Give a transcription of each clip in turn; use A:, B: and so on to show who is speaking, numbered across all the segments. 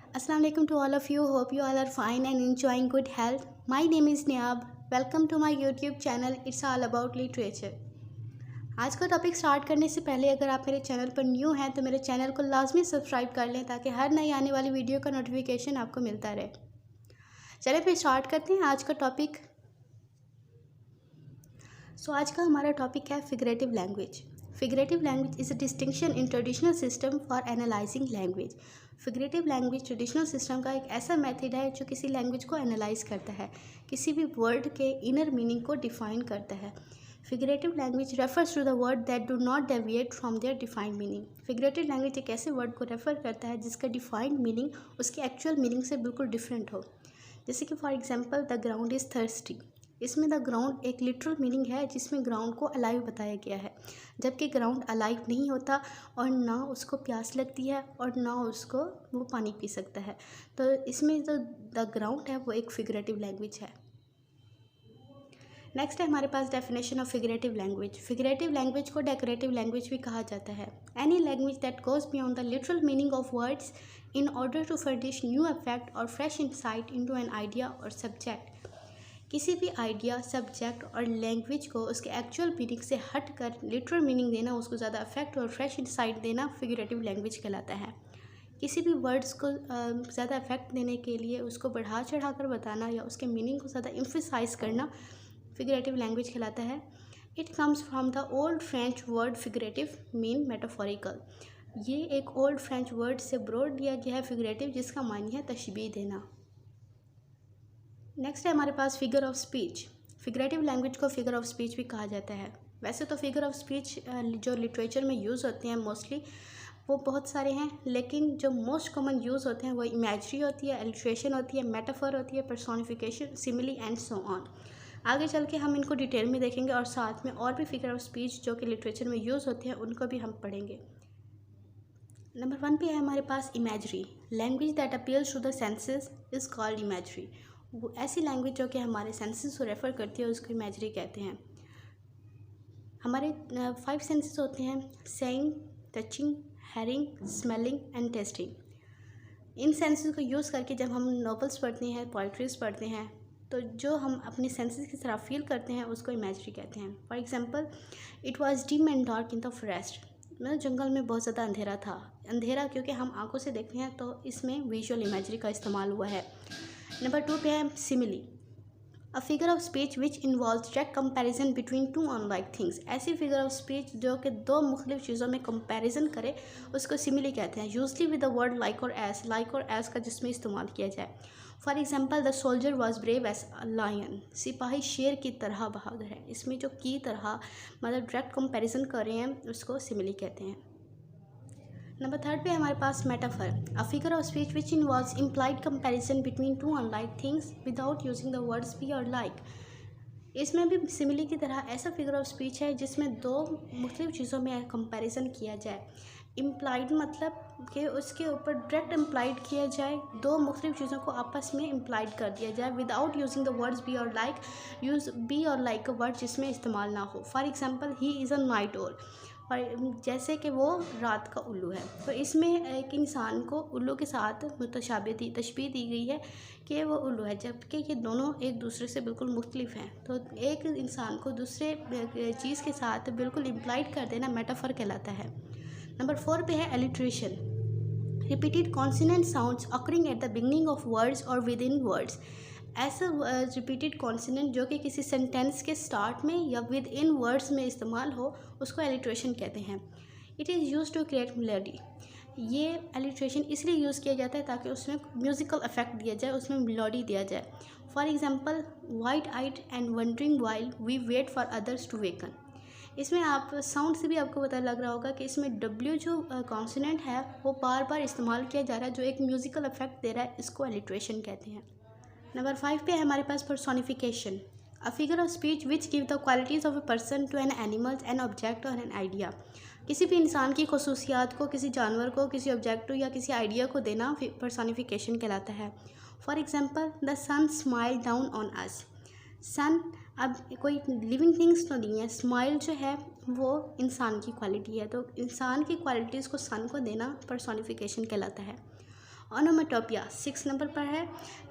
A: Assalamualaikum to all of you. Hope you all are fine and enjoying good health. My name is Niab. Welcome to my YouTube channel. It's all about literature. आज का topic start करने से पहले अगर आप मेरे channel पर new हैं तो मेरे चैनल को लाजमी सब्सक्राइब कर लें ताकि हर नई आने वाली वीडियो का नोटिफिकेशन आपको मिलता रहे। चलिए फिर स्टार्ट करते हैं आज का टॉपिक। आज का हमारा टॉपिक है figurative language. Figurative language is a distinction in traditional system for analysing language. Figurative language traditional system का एक ऐसा मेथड है जो किसी लैंग्वेज को एनालाइज करता है, किसी भी वर्ड के इनर मीनिंग को डिफाइन करता है। Figurative language refers to the word that do not deviate from their defined meaning. Figurative language एक ऐसे वर्ड को रेफर करता है जिसका डिफाइंड मीनिंग उसके एक्चुअल मीनिंग से बिल्कुल डिफरेंट हो। जैसे कि for example the ground is thirsty. इसमें द ग्राउंड एक लिटरल मीनिंग है जिसमें ग्राउंड को अलाइव बताया गया है, जबकि ग्राउंड अलाइव नहीं होता और ना उसको प्यास लगती है और ना उसको वो पानी पी सकता है। तो इसमें जो द ग्राउंड है वो एक फिगरेटिव लैंग्वेज है। नेक्स्ट है हमारे पास definition of figurative language. Figurative language को डेकोरेटिव लैंग्वेज भी कहा जाता है। Any language that goes beyond the literal meaning of words in order to furnish new effect or fresh insight into an idea or subject. किसी भी idea, subject और language को उसके एक्चुअल मीनिंग से हट कर लिटरल मीनिंग देना, उसको ज़्यादा इफेक्ट और फ्रेश इंसाइट देना फिगरेटिव लैंग्वेज कहलाता है। किसी भी वर्ड्स को ज़्यादा इफेक्ट देने के लिए उसको बढ़ा चढ़ा कर बताना या उसके मीनिंग को ज़्यादा एम्फसाइज करना फिगरेटिव लैंग्वेज कहलाता है। It comes from the old French word figurative mean metaphorical. ये एक ओल्ड फ्रेंच वर्ड से ब्रॉड लिया गया है फिगरेटिव, जिसका मानी है तशबीह देना। नेक्स्ट है हमारे पास figure of speech. Figurative language को फिगर ऑफ स्पीच भी कहा जाता है। वैसे तो फिगर ऑफ स्पीच जो लिटरेचर में यूज़ होते हैं मोस्टली वो बहुत सारे हैं, लेकिन जो मोस्ट कॉमन यूज़ होते हैं वो इमेजरी होती है, इलस्ट्रेशन होती है, मेटाफर होती है, personification, simile and so on. आगे चल के हम इनको डिटेल में देखेंगे और साथ में और भी फिगर ऑफ स्पीच जो कि लिटरेचर में यूज़ होते हैं उनको भी हम पढ़ेंगे। नंबर 1 पे है हमारे पास imagery. Language that appeals to the senses is called imagery. वो ऐसी लैंग्वेज जो कि हमारे सेंसेस को रेफ़र करती है उसको इमेजरी कहते हैं। हमारे 5 सेंसेस होते हैं: saying, touching, hearing, smelling and testing. In senses को यूज़ करके जब हम नॉवेल्स पढ़ते हैं, पोइट्रीज़ पढ़ते हैं, तो जो हम अपने सेंसेस की तरह फील करते हैं उसको इमेजरी कहते हैं। For example, it was dim and dark in the forest. मतलब जंगल में बहुत ज़्यादा अंधेरा था। अंधेरा क्योंकि हम आंखों से देखते हैं तो इसमें विजुअल इमेजरी का इस्तेमाल हुआ है। नंबर 2 पे है simile. A figure of speech which involves direct comparison between two unlike things. ऐसी फिगर ऑफ स्पीच जो कि दो मुख्तलिफ चीज़ों में कंपैरिजन करे उसको सिमिली कहते हैं। Usually with the word like और एस। लाइक और एस का जिसमें इस्तेमाल किया जाए। For example, the soldier was brave as a lion. सिपाही शेर की तरह बहादुर है। इसमें जो की तरह मतलब डायरेक्ट कंपैरिजन कर रहे हैं उसको सिमिली कहते हैं। नंबर 3 पे हमारे पास metaphor. A figure of speech which involves implied comparison between two unlike things without using the words be और लाइक। इसमें भी सिमिली की तरह ऐसा फिगर ऑफ स्पीच है जिसमें दो मुख्तलिफ चीज़ों में कंपैरिजन किया जाए। इम्प्लाइड मतलब कि उसके ऊपर डायरेक्ट इम्प्लाइड किया जाए, दो मुख्तलिफ चीज़ों को आपस में इम्प्लाइड कर दिया जाए without using the words be और लाइक। यूज़ बी और लाइक का वर्ड जिसमें इस्तेमाल ना हो। For example, he is a night owl. और जैसे कि वो रात का उल्लू है। तो इसमें एक इंसान को उल्लू के साथ तशबीह दी गई है कि वो उल्लू है, जबकि ये दोनों एक दूसरे से बिल्कुल मुख्तलिफ हैं। तो एक इंसान को दूसरे चीज़ के साथ बिल्कुल इम्प्लाइड कर देना मेटाफर कहलाता है। नंबर 4 पे है alliteration. Repeated consonant sounds occurring at the beginning of words और विद इन वर्ड्स। ऐसा रिपीटेड कॉन्सोनेंट जो कि किसी सेंटेंस के स्टार्ट में या विद इन वर्ड्स में इस्तेमाल हो उसको एलिट्रेशन कहते हैं। It is use to create melody. ये एलिट्रेशन इसलिए यूज़ किया जाता है ताकि उसमें म्यूज़िकल इफेक्ट दिया जाए, उसमें मेलोडी दिया जाए। For example, wide eyed and wondering while we wait for others to waken. इसमें आप साउंड से भी आपको पता लग रहा होगा कि इसमें डब्ल्यू जो कॉन्सोनेंट है वो बार बार इस्तेमाल किया जा रहा है जो एक म्यूज़िकल इफेक्ट दे रहा है, इसको एलिट्रेशन कहते हैं। नंबर 5 पे है हमारे पास personification. A figure of speech which give the qualities of a person to an animal, an object or an idea. किसी भी इंसान की खसूसियात को किसी जानवर को, किसी ऑब्जेक्ट या किसी आइडिया को देना पर्सोनिफिकेशन कहलाता है। For example, the sun smile down on us. Sun अब कोई लिविंग थिंग्स तो नहीं है, स्माइल जो है वो इंसान की क्वालिटी है, तो इंसान की क्वालिटीज़ को सन को देना पर्सोनिफिकेशन कहलाता है। ओनोमेटोपिया 6 नंबर पर है।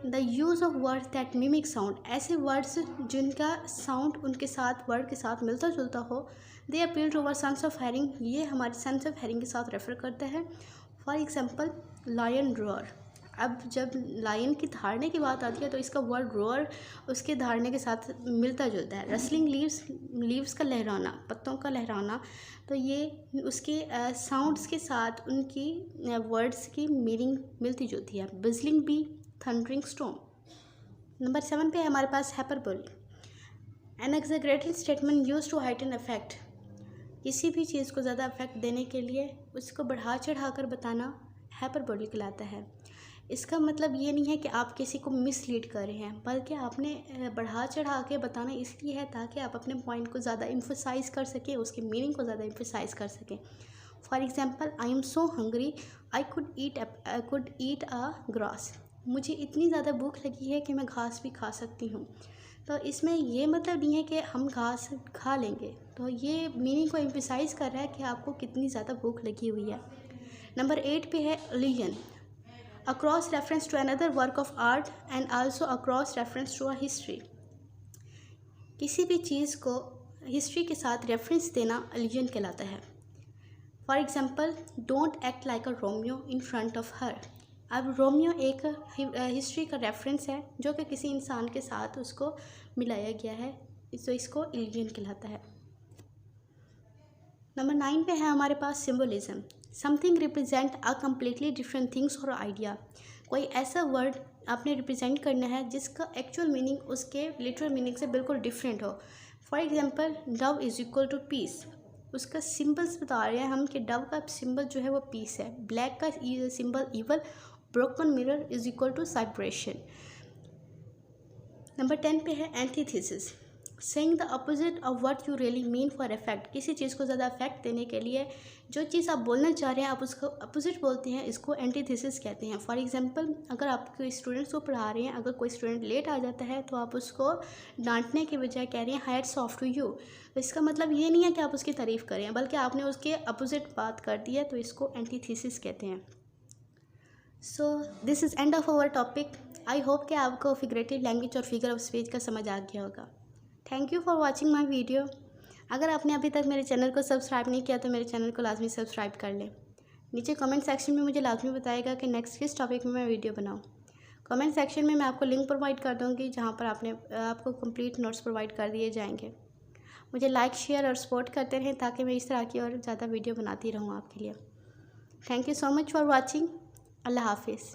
A: The use of words that mimic sound, ऐसे वर्ड्स जिनका साउंड उनके साथ वर्ड के साथ मिलता जुलता हो। They appeal to our sense of hearing, ये हमारे सेंस ऑफ हेयरिंग के साथ रेफर करते हैं। फॉर एग्जाम्पल लायन रोअर, अब जब लायन की धारने की बात आती है तो इसका वर्ड रोअर उसके धारने के साथ मिलता जुलता है। रसलिंग लीव्स का लहराना, पत्तों का लहराना, तो ये उसके साउंड्स के साथ उनकी वर्ड्स की मीनिंग मिलती जुलती है। Buzzing bee, thundering storm. Number 7 पे है हमारे पास hyperbole, an exaggerated statement used to heighten effect, किसी भी चीज़ को ज़्यादा इफेक्ट देने के लिए उसको बढ़ा चढ़ा कर बताना हाइपरबोली कहलाता है। इसका मतलब ये नहीं है कि आप किसी को मिसलीड कर रहे हैं, बल्कि आपने बढ़ा चढ़ा के बताना इसलिए है ताकि आप अपने पॉइंट को ज़्यादा एम्फसाइज़ कर सकें, उसके मीनिंग को ज़्यादा एम्फसाइज़ कर सकें। For example, I am so hungry I could eat a grass, मुझे इतनी ज़्यादा भूख लगी है कि मैं घास भी खा सकती हूँ। तो इसमें ये मतलब नहीं है कि हम घास खा लेंगे, तो ये मीनिंग को एम्फसाइज़ कर रहा है कि आपको कितनी ज़्यादा भूख लगी हुई है। नंबर 8 पे है allusion, a cross reference to another work of art and also a cross reference to a history, किसी भी चीज़ को हिस्ट्री के साथ रेफरेंस देना allusion कहलाता है। For example, don't act like a Romeo in front of her, अब Romeo एक हिस्ट्री का रेफरेंस है जो कि किसी इंसान के साथ उसको मिलाया गया है, तो इसको allusion कहलाता है। नंबर 9 पे है हमारे पास symbolism, something represent a completely different things or idea, कोई ऐसा वर्ड आपने रिप्रेजेंट करना है जिसका एक्चुअल मीनिंग उसके लिटरल मीनिंग से बिल्कुल डिफरेंट हो। For example, dove is equal to peace, उसका सिंबल्स बता रहे हैं हम कि डव का सिंबल जो है वो पीस है। ब्लैक का symbol evil, broken mirror is equal to separation. Number 10 पे है antithesis, saying the opposite of what you really mean for effect, किसी चीज़ को ज़्यादा इफेक्ट देने के लिए जो चीज़ आप बोलना चाह रहे हैं आप उसको अपोजिट बोलते हैं, इसको एंटीथेसिस कहते हैं। फॉर एग्जांपल, अगर आप कोई स्टूडेंट्स को पढ़ा रहे हैं, अगर कोई स्टूडेंट लेट आ जाता है तो आप उसको डांटने के बजाय कह रहे हैं हैट्स ऑफ टू यू, तो इसका मतलब ये नहीं है कि आप उसकी तारीफ़ करें, बल्कि आपने उसके अपोजिट बात कर दी है, तो इसको एंटीथेसिस कहते हैं। So this is end of our topic. I hope कि आपको फिगरेटिव लैंग्वेज और फिगर ऑफ स्पीच का समझ आ गया होगा। Thank you for watching my video. अगर आपने अभी तक मेरे चैनल को सब्सक्राइब नहीं किया तो मेरे चैनल को लाजमी सब्सक्राइब कर लें। नीचे कमेंट सेक्शन में मुझे लाजमी बताएगा कि नेक्स्ट किस टॉपिक में मैं वीडियो बनाऊँ। कमेंट सेक्शन में मैं आपको लिंक प्रोवाइड कर दूँगी जहाँ पर आपको कंप्लीट नोट्स प्रोवाइड कर दिए जाएंगे। मुझे लाइक, शेयर और सपोर्ट करते रहें ताकि मैं इस तरह की और ज़्यादा वीडियो बनाती रहूँ आपके लिए। Thank you so much for watching. अल्लाह हाफिज़।